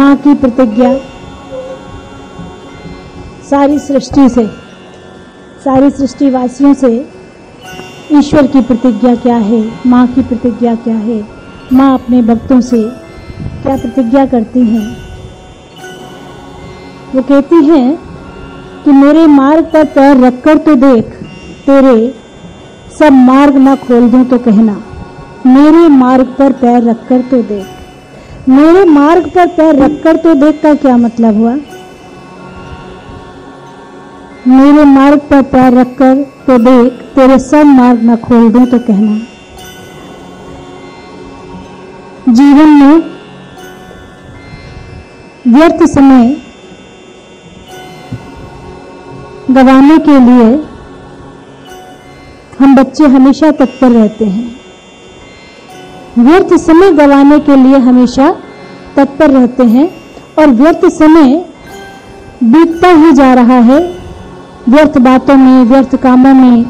माँ की प्रतिज्ञा सारी सृष्टि से, सारी सृष्टिवासियों से ईश्वर की प्रतिज्ञा क्या है, माँ की प्रतिज्ञा क्या है, माँ अपने भक्तों से क्या प्रतिज्ञा करती हैं। वो कहती हैं कि मेरे मार्ग पर पैर रखकर तो देख, तेरे सब मार्ग ना खोल दूं तो कहना। मेरे मार्ग पर पैर रखकर तो देख, मेरे मार्ग पर पैर रखकर तो देख का क्या मतलब हुआ? मेरे मार्ग पर पैर रखकर तो देख, तेरे सब मार्ग ना खोल दूं तो कहना। जीवन में व्यर्थ समय गंवाने के लिए हम बच्चे हमेशा तत्पर रहते हैं। व्यर्थ समय गंवाने के लिए हमेशा तत्पर रहते हैं और व्यर्थ समय बीतता ही जा रहा है व्यर्थ बातों में, व्यर्थ कामों में,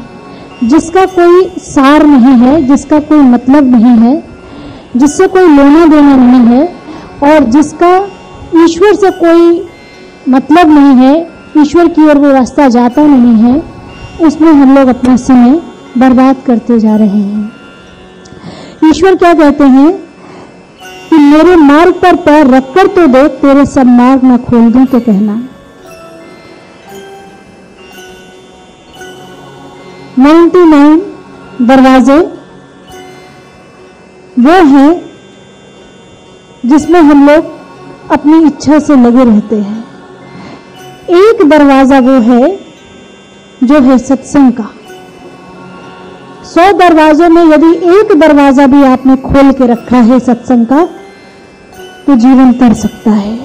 जिसका कोई सार नहीं है, जिसका कोई मतलब नहीं है, जिससे कोई लेना देना नहीं है और जिसका ईश्वर से कोई मतलब नहीं है, ईश्वर की ओर वो रास्ता जाता नहीं है, उसमें हम लोग अपना समय बर्बाद करते जा रहे हैं। ईश्वर क्या कहते हैं कि मेरे मार्ग पर पैर रखकर तो देख, तेरे सब मार्ग न खोल दूं तो कहना। 99 दरवाजे वो हैं जिसमें हम लोग अपनी इच्छा से लगे रहते हैं। एक दरवाजा वो है जो है सत्संग का। 100 दरवाजों में यदि एक दरवाजा भी आपने खोल के रखा है सत्संग का, तो जीवन तर सकता है।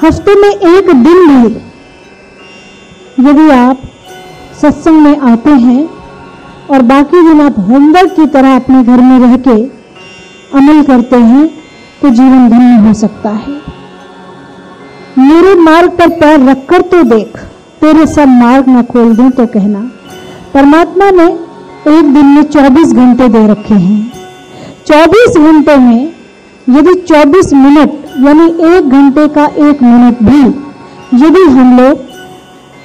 हफ्ते में एक दिन भी यदि आप सत्संग में आते हैं और बाकी दिन आप होमवर्क की तरह अपने घर में रह के अमल करते हैं, तो जीवन धन्य हो सकता है। मेरे मार्ग पर पैर रखकर तो देख, तेरे सब मार्ग न खोल दूं तो कहना। परमात्मा ने एक दिन में 24 घंटे दे रखे हैं। 24 घंटे में यदि 24 मिनट यानी 1 घंटे का 1 मिनट भी यदि हम लोग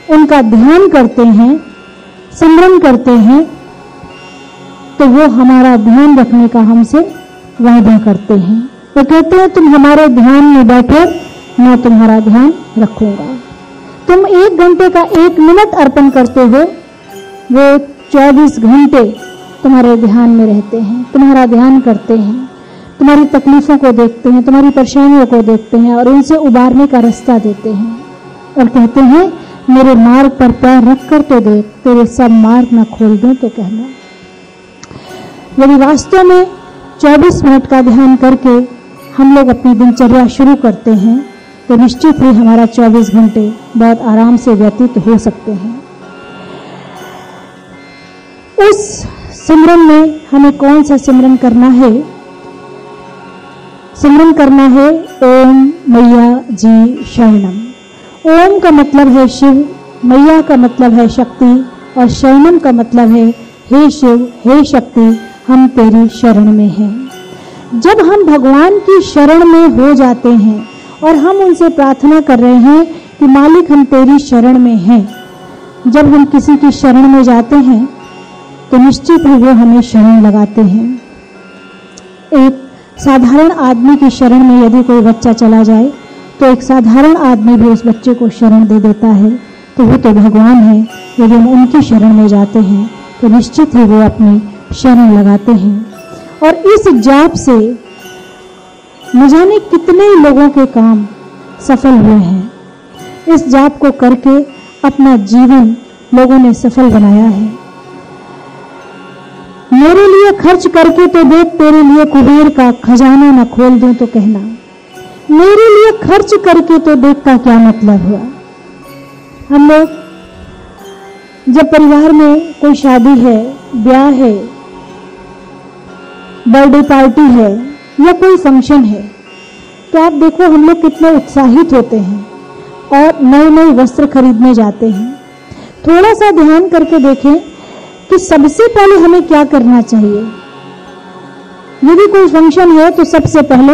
उनका ध्यान करते हैं, स्मरण करते हैं, तो वो हमारा ध्यान रखने का हमसे वादा करते हैं। वो कहते हैं तुम हमारे ध्यान में बैठो, मैं तुम्हारा ध्यान रखूंगा। तुम 1 घंटे का 1 मिनट अर्पण करते हो, वो 24 घंटे तुम्हारे ध्यान में रहते हैं, तुम्हारा ध्यान करते हैं, तुम्हारी तकलीफों को देखते हैं, तुम्हारी परेशानियों को देखते हैं और उनसे उबारने का रास्ता देते हैं और कहते हैं मेरे मार्ग पर पैर रखकर तो देख, तेरे सब मार्ग न खोल दूं तो कहना। यदि वास्तव में 24 मिनट का ध्यान करके हम लोग अपनी दिनचर्या शुरू करते हैं, तो निश्चित ही हमारा 24 घंटे बहुत आराम से व्यतीत हो सकते हैं। उस सिमरन में हमें कौन सा सिमरन करना है? सिमरन करना है ओम मैया जी शरणम। ओम का मतलब है शिव, मैया का मतलब है शक्ति और शरणम का मतलब है हे शिव, हे शक्ति, हम तेरी शरण में हैं। जब हम भगवान की शरण में हो जाते हैं और हम उनसे प्रार्थना कर रहे हैं कि मालिक हम तेरी शरण में हैं, जब हम किसी की शरण में जाते हैं तो निश्चित ही वो हमें शरण लगाते हैं। एक साधारण आदमी की शरण में यदि कोई बच्चा चला जाए तो एक साधारण आदमी भी उस बच्चे को शरण दे देता है, तो वो तो भगवान है। यदि हम उनकी शरण में जाते हैं तो निश्चित ही वो अपनी शरण लगाते हैं। और इस जाप से न जाने कितने लोगों के काम सफल हुए हैं। इस जाप को करके अपना जीवन लोगों ने सफल बनाया है। मेरे लिए खर्च करके तो देख, तेरे लिए कुबेर का खजाना न खोल दूं तो कहना। मेरे लिए खर्च करके तो देख का क्या मतलब हुआ? हम लोग जब परिवार में कोई शादी है, ब्याह है, बर्थडे पार्टी है या कोई फंक्शन है, तो आप देखो हम लोग कितने उत्साहित होते हैं और नए नए वस्त्र खरीदने जाते हैं। थोड़ा सा ध्यान करके देखें कि सबसे पहले हमें क्या करना चाहिए। यदि कोई फंक्शन है तो सबसे पहले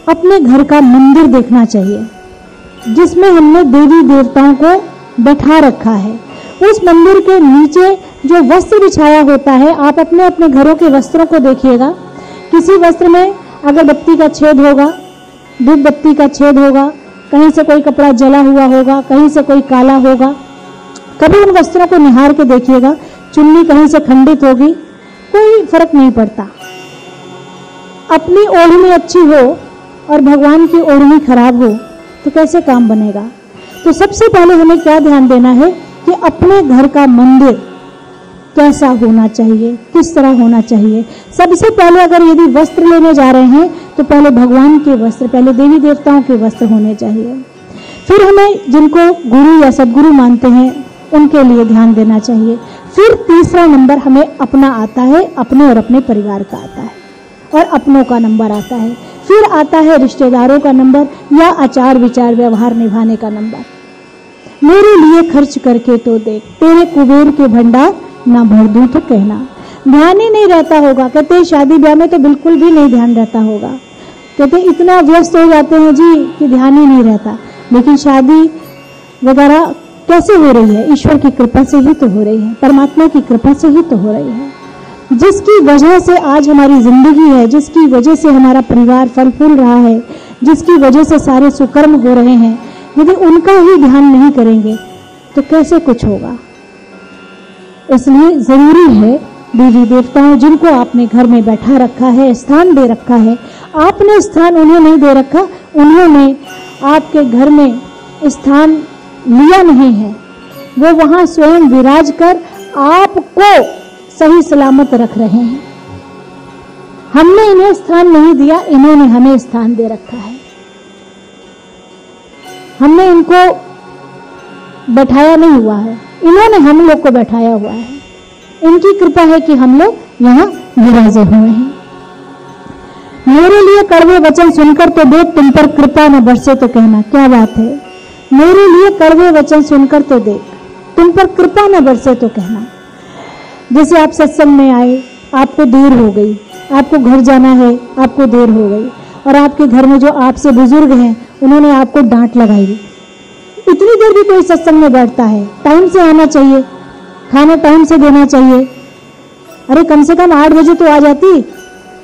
अपने घर का मंदिर देखना चाहिए जिसमें हमने देवी देवताओं को बैठा रखा है। उस मंदिर के नीचे जो वस्त्र बिछाया होता है, आप अपने अपने घरों के वस्त्रों को देखिएगा। किसी वस्त्र में अगरबत्ती का छेद होगा, धूप बत्ती का छेद होगा, कहीं से कोई कपड़ा जला हुआ होगा, कहीं से कोई काला होगा। कभी उन वस्त्रों को निहार के देखिएगा, चुन्नी कहीं से खंडित होगी, कोई फर्क नहीं पड़ता। अपनी ओढ़नी अच्छी हो और भगवान की ओढ़नी खराब हो तो कैसे काम बनेगा। तो सबसे पहले हमें क्या ध्यान देना है कि अपने घर का मंदिर कैसा होना चाहिए, किस तरह होना चाहिए। सबसे पहले अगर यदि वस्त्र लेने जा रहे हैं तो पहले भगवान के वस्त्र, पहले देवी देवताओं के वस्त्र होने चाहिए। फिर हमें जिनको गुरु या सदगुरु मानते हैं उनके लिए ध्यान देना चाहिए। फिर तीसरा नंबर हमें अपना आता है, अपने और अपने परिवार का आता है और अपनों का नंबर आता है। फिर आता है रिश्तेदारों का नंबर या आचार विचार व्यवहार निभाने का नंबर। मेरे लिए खर्च करके तो देख, तेरे कुबेर के भंडार ना भर दूं तो कहना। ध्यान ही नहीं रहता होगा, कहते शादी ब्याह में तो बिल्कुल भी नहीं ध्यान रहता होगा, कहते इतना व्यस्त हो जाते हैं जी कि ध्यान ही नहीं रहता। लेकिन शादी वगैरह कैसे हो रही है? ईश्वर की कृपा से ही तो हो रही है, परमात्मा की कृपा से ही तो हो रही है। जिसकी वजह से आज हमारी जिंदगी है, जिसकी वजह से हमारा परिवार फल फूल रहा है, जिसकी वजह से सारे सुकर्म हो रहे हैं, यदि उनका ही ध्यान नहीं करेंगे तो कैसे कुछ होगा। इसलिए जरूरी है देवी देवताओं जिनको आपने घर में बैठा रखा है, स्थान दे रखा है, आपने स्थान उन्हें नहीं दे रखा, उन्होंने आपके घर में स्थान लिया नहीं है, वो वहां स्वयं विराज कर आपको सही सलामत रख रहे हैं। हमने इन्हें स्थान नहीं दिया, इन्होंने हमें स्थान दे रखा है। हमने इनको बैठाया नहीं हुआ है, इन्होंने हम लोग को बैठाया हुआ है। इनकी कृपा है कि हम लोग यहाँ विराजे हुए हैं। मेरे लिए कड़वे वचन सुनकर तो देख, तुम पर कृपा न बरसे तो कहना। क्या बात है, मेरे लिए कड़वे वचन सुनकर तो देख, तुम पर कृपा न बरसे तो कहना। जैसे आप सत्संग में आए, आपको देर हो गई, आपको घर जाना है, आपको देर हो गई, और आपके घर में जो आपसे बुजुर्ग हैं उन्होंने आपको डांट लगाई। इतनी देर भी कोई सत्संग में बैठता है? टाइम से आना चाहिए, खाना टाइम से देना चाहिए। अरे कम से कम 8 बजे तो आ जाती,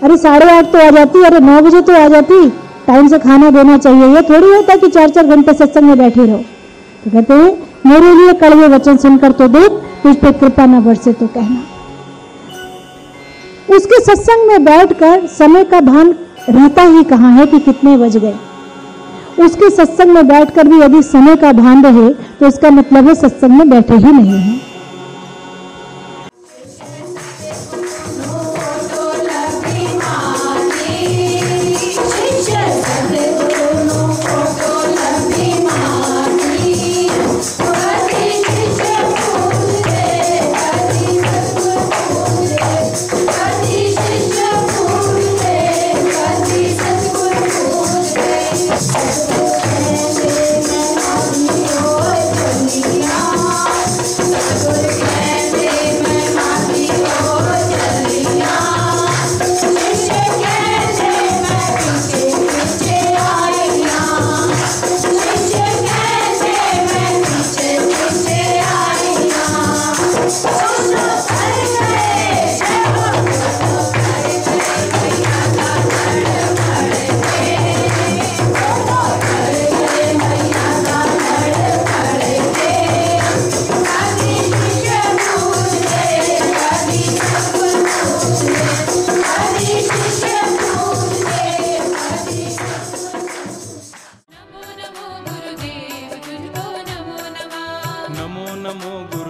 अरे 8:30 तो आ जाती, अरे 9 बजे तो आ जाती। टाइम से खाना देना चाहिए। ये थोड़ी होता कि 4-4 घंटे सत्संग में बैठे रहो। तो कहते हैं मेरे लिए कड़वे वचन सुनकर तो देख, तुझ पे कृपा न बरसे तो कहना। उसके सत्संग में बैठकर समय का भान रहता ही कहाँ है कि कितने बज गए। उसके सत्संग में बैठकर भी यदि समय का भान रहे तो इसका मतलब है सत्संग में बैठे ही नहीं है। नमो नमो गुरु